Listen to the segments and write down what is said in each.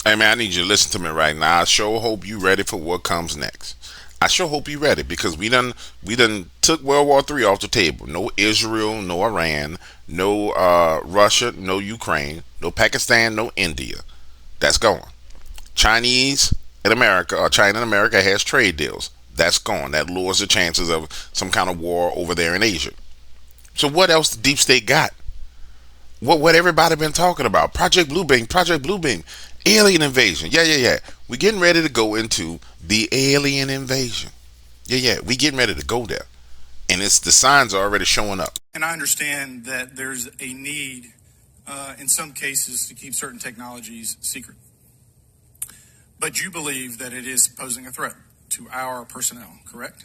Hey man, I need you to listen to me right now. I sure hope you ready for what comes next. I sure hope you ready because we done took World War III off the table. No Israel, no Iran, no Russia, no Ukraine, no Pakistan, no India. That's gone. Chinese and America, or China and America has trade deals. That's gone. That lowers the chances of some kind of war over there in Asia. So what else the deep state got? What everybody been talking about? Project Bluebeam, Project Bluebeam, alien invasion. Yeah. We getting ready to go into the alien invasion. Yeah. We getting ready to go there, and it's the signs are already showing up. And I understand that there's a need, in some cases, to keep certain technologies secret. But you believe that it is posing a threat to our personnel, correct?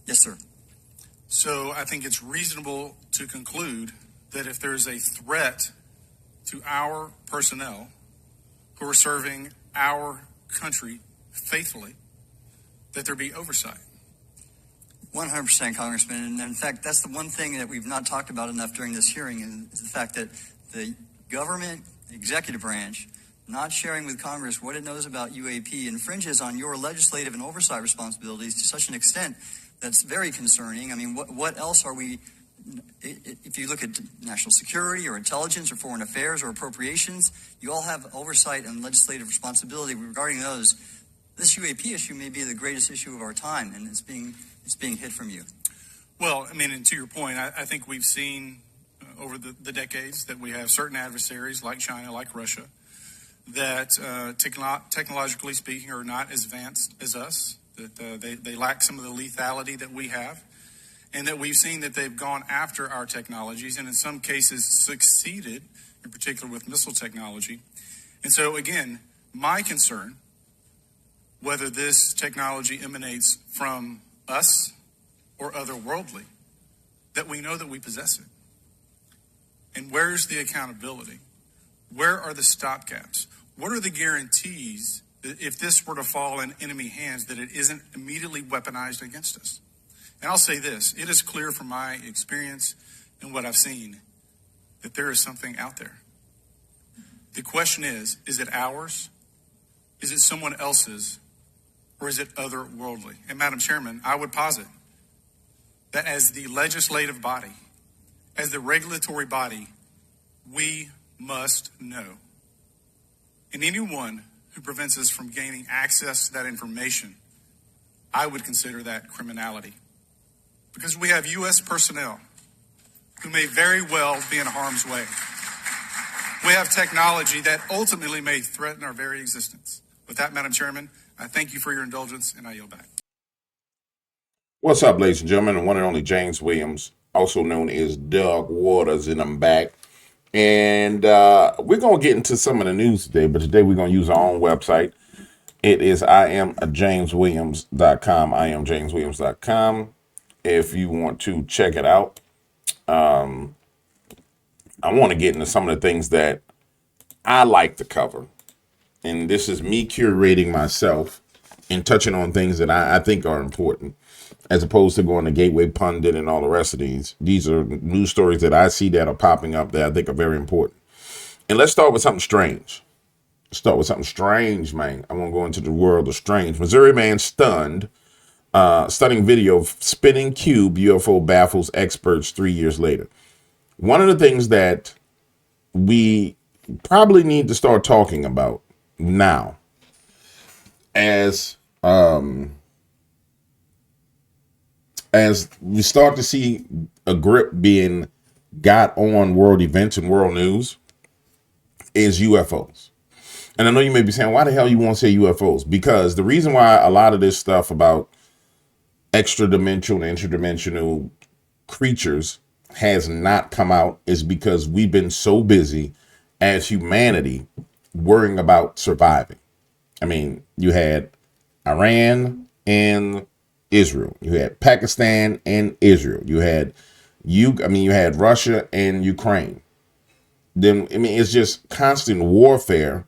Yes, sir. So I think it's reasonable to conclude that if there's a threat to our personnel who are serving our country faithfully, that there be oversight. 100%, Congressman. And in fact, that's the one thing that we've not talked about enough during this hearing is the fact that the government executive branch not sharing with Congress what it knows about UAP infringes on your legislative and oversight responsibilities to such an extent that's very concerning. I mean, what else are we, if you look at national security or intelligence or foreign affairs or appropriations, you all have oversight and legislative responsibility regarding those. This UAP issue may be the greatest issue of our time, and it's being hid from you. Well, I mean, and to your point, I think we've seen over the decades that we have certain adversaries like China, like Russia, that technologically speaking are not as advanced as us, that they lack some of the lethality that we have, and that we've seen that they've gone after our technologies and in some cases succeeded, in particular with missile technology. And so, again, my concern, whether this technology emanates from us or otherworldly, that we know that we possess it. And where's the accountability? Where are the stopgaps? What are the guarantees that if this were to fall in enemy hands, that it isn't immediately weaponized against us? And I'll say this, it is clear from my experience and what I've seen that there is something out there. The question is it ours? Is it someone else's? Or is it otherworldly? And Madam Chairman, I would posit that as the legislative body, as the regulatory body, we must know. And anyone who prevents us from gaining access to that information, I would consider that criminality. Because we have U.S. personnel who may very well be in harm's way. We have technology that ultimately may threaten our very existence. With that, Madam Chairman, I thank you for your indulgence, and I yield back. What's up, ladies and gentlemen? The one and only James Williams, also known as Doug Waters, and I'm back. And we're going to get into some of the news today, but today we're going to use our own website. It is IamJamesWilliams.com, IamJamesWilliams.com. If you want to check it out, I want to get into some of the things that I like to cover. And this is me curating myself and touching on things that I think are important, as opposed to going to Gateway Pundit and all the rest of these. These are news stories that I see that are popping up that I think are very important. And let's start with something strange. Man. I want to go into the world of strange. Missouri man stunned. Stunning video of spinning cube UFO baffles experts 3 years later. One of the things that we probably need to start talking about now, as we start to see a grip being got on world events and world news, is UFOs. And I know you may be saying, why the hell you want to say UFOs? Because the reason why a lot of this stuff about extra-dimensional and interdimensional creatures has not come out is because we've been so busy as humanity worrying about surviving. I mean, you had Iran and Israel. You had Pakistan and Israel. You had Russia and Ukraine. Then, it's just constant warfare.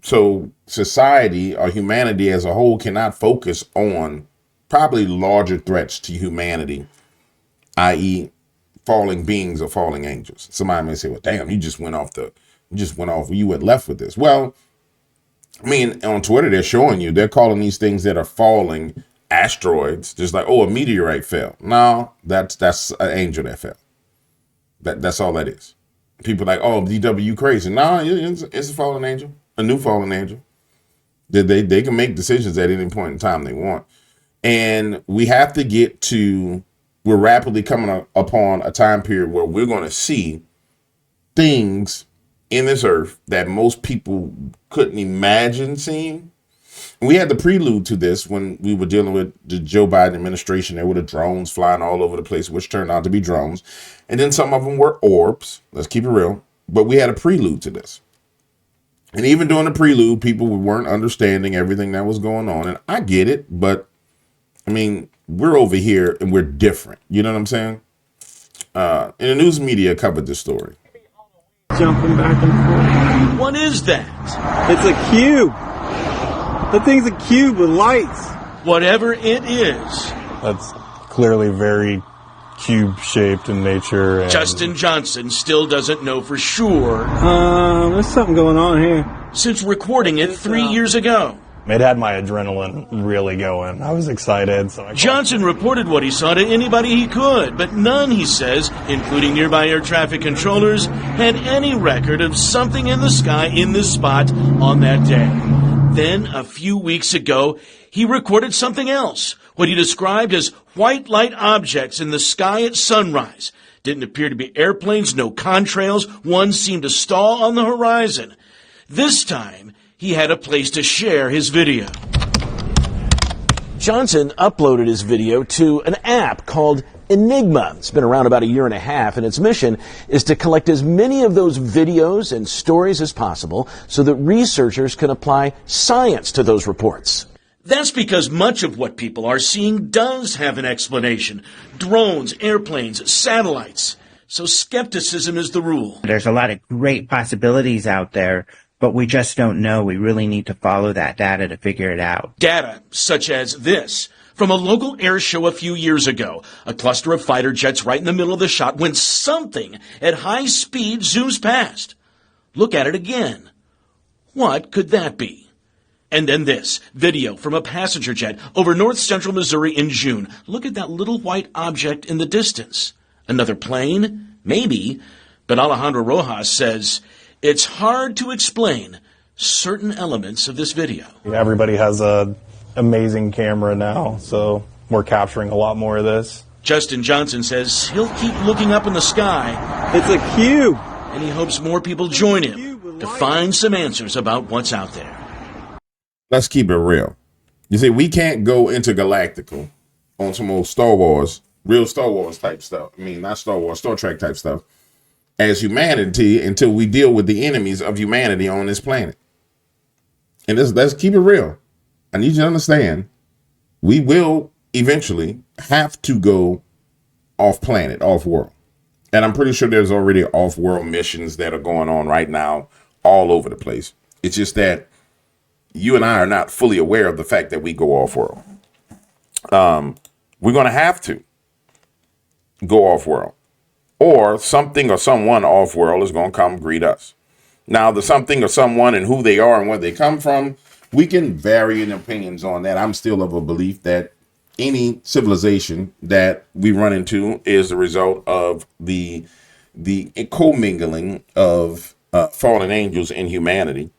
So society or humanity as a whole cannot focus on probably larger threats to humanity, i.e. falling beings or falling angels. Somebody may say, well, damn, you were left with this. Well, I mean, on Twitter, they're showing you, they're calling these things that are falling asteroids, just like, oh, a meteorite fell. No, that's an angel that fell. That's all that is. People are like, oh, DW, you crazy. No, it's a fallen angel, a new fallen angel. They can make decisions at any point in time they want. And we have to get to, we're rapidly coming upon a time period where we're going to see things in this earth that most people couldn't imagine seeing. We had the prelude to this when we were dealing with the Joe Biden administration. There were the drones flying all over the place, which turned out to be drones. And then some of them were orbs. Let's keep it real. But we had a prelude to this. And even during the prelude, people weren't understanding everything that was going on. And I get it, but I mean, we're over here and we're different. You know what I'm saying? And the news media covered this story. Jumping back and forth. What is that? It's a cube. The thing's a cube with lights. Whatever it is. That's clearly very cube-shaped in nature. And Justin Johnson still doesn't know for sure. There's something going on here. Since recording it 3 years ago. it had my adrenaline really going. I was excited. So Johnson reported what he saw to anybody he could, but none, he says, including nearby air traffic controllers, had any record of something in the sky in this spot on that day. Then, a few weeks ago, he recorded something else, what he described as white light objects in the sky at sunrise. Didn't appear to be airplanes, no contrails. One seemed to stall on the horizon. This time, he had a place to share his video. Johnson uploaded his video to an app called Enigma. It's been around about a year and a half, and its mission is to collect as many of those videos and stories as possible so that researchers can apply science to those reports. That's because much of what people are seeing does have an explanation. Drones, airplanes, satellites. So skepticism is the rule. There's a lot of great possibilities out there, but we just don't know. We really need to follow that data to figure it out. Data such as this. From a local air show a few years ago, a cluster of fighter jets right in the middle of the shot when something at high speed zooms past. Look at it again. What could that be? And then this video from a passenger jet over north central Missouri in June. Look at that little white object in the distance. Another plane? Maybe. But Alejandro Rojas says it's hard to explain certain elements of this video. Everybody has a amazing camera now, so we're capturing a lot more of this. Justin Johnson says he'll keep looking up in the sky. It's a cube. And he hopes more people join him to find some answers about what's out there. Let's keep it real. You see, we can't go intergalactical on some old Star Wars, real Star Wars type stuff. I mean, not Star Wars, Star Trek type stuff as humanity until we deal with the enemies of humanity on this planet. And let's keep it real. I need you to understand, we will eventually have to go off planet, off world. And I'm pretty sure there's already off world missions that are going on right now all over the place. It's just that you and I are not fully aware of the fact that we go off world. We're going to have to go off world, or something or someone off world is going to come greet us. Now, the something or someone and who they are and where they come from, we can vary in opinions on that. I'm still of a belief that any civilization that we run into is the result of the commingling of fallen angels and humanity.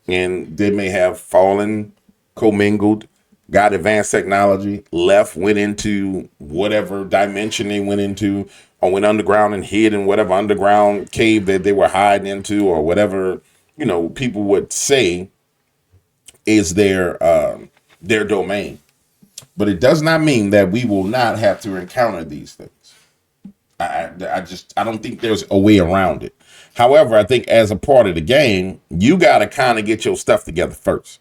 And they may have fallen, commingled, got advanced technology, left, went into whatever dimension they went into, or went underground and hid in whatever underground cave that they were hiding into, or whatever, people would say is their domain. But it does not mean that we will not have to encounter these things. I don't think there's a way around it. However, I think as a part of the game, you got to kind of get your stuff together first.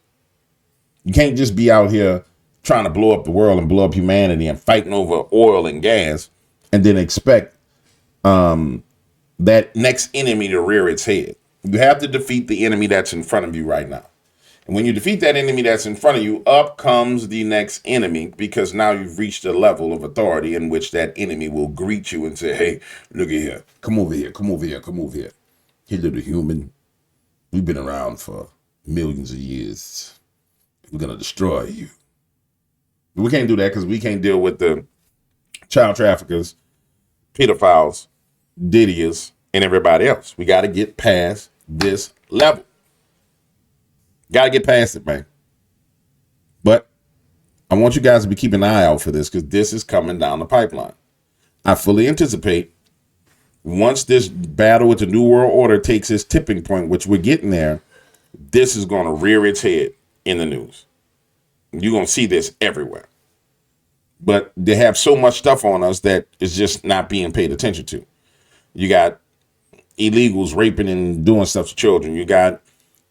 You can't just be out here trying to blow up the world and blow up humanity and fighting over oil and gas and then expect that next enemy to rear its head. You have to defeat the enemy that's in front of you right now. And when you defeat that enemy that's in front of you, up comes the next enemy, because now you've reached a level of authority in which that enemy will greet you and say, hey, look at here. Come over here. Come over here. Come over here. Hey, little human. We've been around for millions of years. We're going to destroy you. We can't do that because we can't deal with the child traffickers, pedophiles, Didiers, and everybody else. We got to get past this level. Got to get past it, man. But I want you guys to be keeping an eye out for this because this is coming down the pipeline. I fully anticipate once this battle with the New World Order takes its tipping point, which we're getting there, this is going to rear its head in the news. You're going to see this everywhere. But they have so much stuff on us that is just not being paid attention to. You got illegals raping and doing stuff to children. You got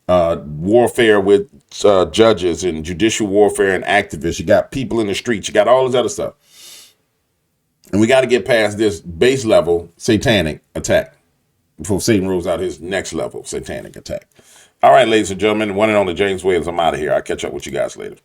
warfare with judges and judicial warfare and activists. You got people in the streets. You got all this other stuff. And we got to get past this base level satanic attack before Satan rolls out his next level satanic attack. All right, ladies and gentlemen, the one and only James Williams. I'm out of here. I'll catch up with you guys later.